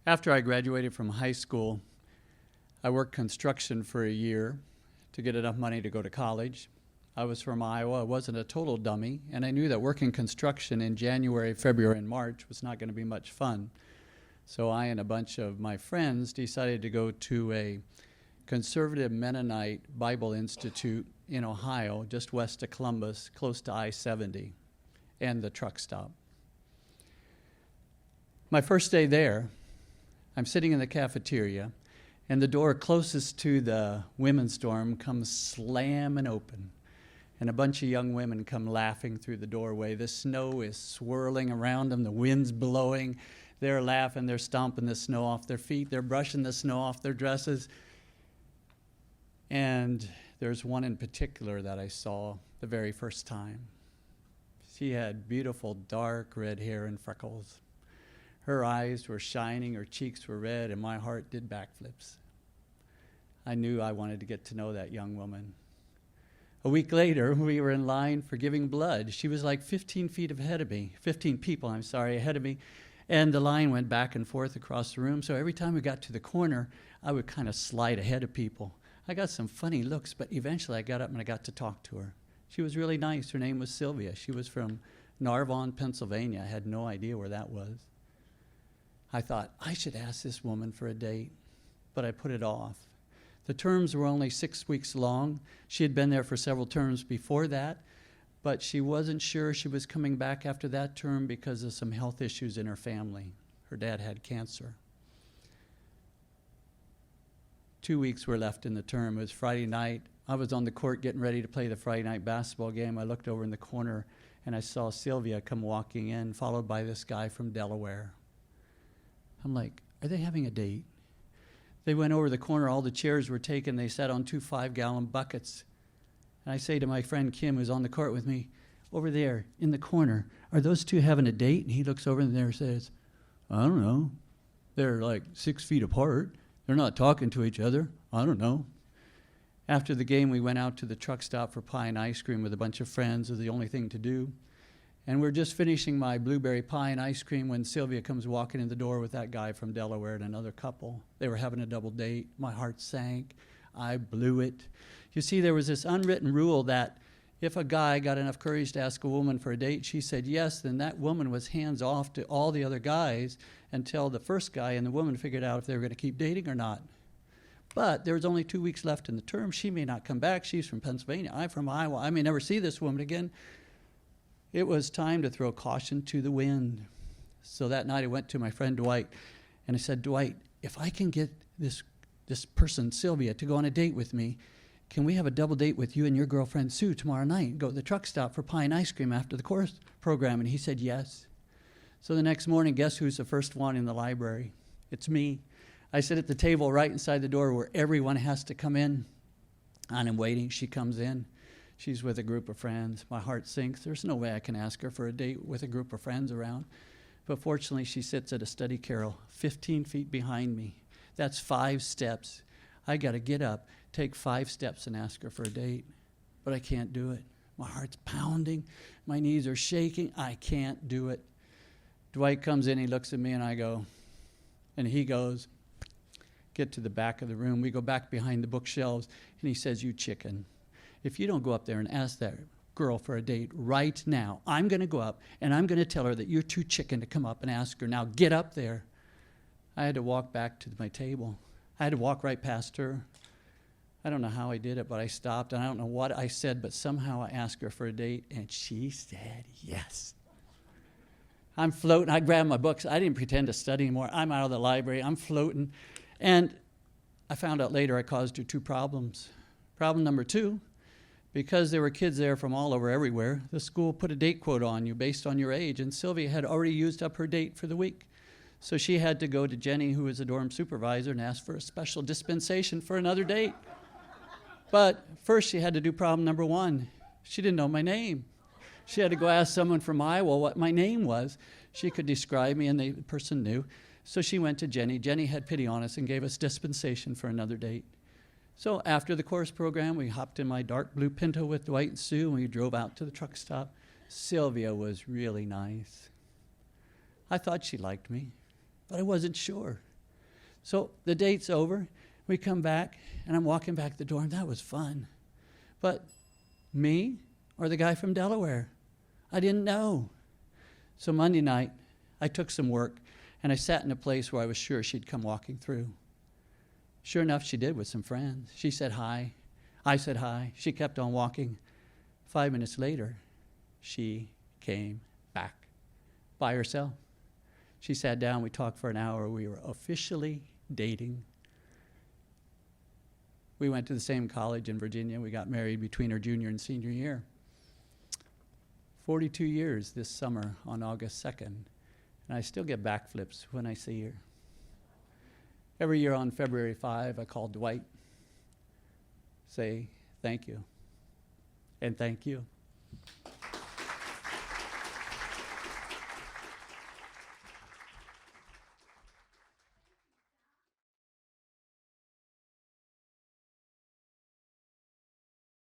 After I graduated from high school, I worked construction for a year to get enough money to go to college. I was from Iowa. I wasn't a total dummy, and I knew that working construction in January, February, and March was not going to be much fun. So I and a bunch of my friends decided to go to a conservative Mennonite Bible Institute in Ohio, just west of Columbus, close to I-70 and the truck stop. My first day there, I'm sitting in the cafeteria, and the door closest to the women's dorm comes slamming open, and a bunch of young women come laughing through the doorway. The snow is swirling around them, the wind's blowing. They're laughing, they're stomping the snow off their feet, they're brushing the snow off their dresses. And there's one in particular that I saw the very first time. She had beautiful dark red hair and freckles. Her eyes were shining, her cheeks were red, and my heart did backflips. I knew I wanted to get to know that young woman. A week later, we were in line for giving blood. She was like 15 people ahead of me, and the line went back and forth across the room, so every time we got to the corner, I would kind of slide ahead of people. I got some funny looks, but eventually I got up and I got to talk to her. She was really nice. Her name was Sylvia. She was from Narvon, Pennsylvania. I had no idea where that was. I thought, I should ask this woman for a date, but I put it off. The terms were only 6 weeks long. She had been there for several terms before that, but she wasn't sure she was coming back after that term because of some health issues in her family. Her dad had cancer. 2 weeks were left in the term. It was Friday night. I was on the court getting ready to play the Friday night basketball game. I looked over in the corner, and I saw Sylvia come walking in, followed by this guy from Delaware. I'm like, are they having a date? They went over the corner. All the chairs were taken. They sat on 2 5-gallon buckets. And I say to my friend Kim, who's on the court with me, over there in the corner, are those two having a date? And he looks over there and says, I don't know. They're like 6 feet apart. They're not talking to each other. I don't know. After the game, we went out to the truck stop for pie and ice cream with a bunch of friends. It was the only thing to do. And we're just finishing my blueberry pie and ice cream when Sylvia comes walking in the door with that guy from Delaware and another couple. They were having a double date. My heart sank. I blew it. You see, there was this unwritten rule that if a guy got enough courage to ask a woman for a date, she said yes, then that woman was hands off to all the other guys until the first guy and the woman figured out if they were going to keep dating or not. But there was only 2 weeks left in the term. She may not come back. She's from Pennsylvania. I'm from Iowa. I may never see this woman again. It was time to throw caution to the wind. So that night I went to my friend Dwight, and I said, Dwight, if I can get this person, Sylvia, to go on a date with me, can we have a double date with you and your girlfriend Sue tomorrow night and go to the truck stop for pie and ice cream after the course program? And he said yes. So the next morning, guess who's the first one in the library? It's me. I sit at the table right inside the door where everyone has to come in. And I'm waiting. She comes in. She's with a group of friends. My heart sinks. There's no way I can ask her for a date with a group of friends around. But fortunately, she sits at a study carrel 15 feet behind me. That's 5 steps. I got to get up, take 5 steps and ask her for a date. But I can't do it. My heart's pounding. My knees are shaking. I can't do it. Dwight comes in. He looks at me, and I go, and he goes, get to the back of the room. We go back behind the bookshelves, and he says, you chicken. If you don't go up there and ask that girl for a date right now, I'm going to go up and I'm going to tell her that you're too chicken to come up and ask her. Now get up there. I had to walk back to my table. I had to walk right past her. I don't know how I did it, but I stopped, and I don't know what I said, but somehow I asked her for a date, and she said yes. I'm floating. I grabbed my books. I didn't pretend to study anymore. I'm out of the library. I'm floating. And I found out later I caused her 2 problems. Problem number 2, because there were kids there from all over everywhere, the school put a date quota on you based on your age, and Sylvia had already used up her date for the week. So she had to go to Jenny, who was the dorm supervisor, and ask for a special dispensation for another date. But first she had to do problem number 1. She didn't know my name. She had to go ask someone from Iowa what my name was. She could describe me, and the person knew. So she went to Jenny. Jenny had pity on us and gave us dispensation for another date. So after the course program, we hopped in my dark blue Pinto with Dwight and Sue, and we drove out to the truck stop. Sylvia was really nice. I thought she liked me, but I wasn't sure. So the date's over. We come back, and I'm walking back the door, and that was fun. But me or the guy from Delaware? I didn't know. So Monday night, I took some work, and I sat in a place where I was sure she'd come walking through. Sure enough, she did with some friends. She said hi. I said hi. She kept on walking. 5 minutes later, she came back by herself. She sat down. We talked for an hour. We were officially dating. We went to the same college in Virginia. We got married between her junior and senior year. 42 years this summer on August 2nd. And I still get backflips when I see her. Every year on February 5, I call Dwight, say thank you, and thank you.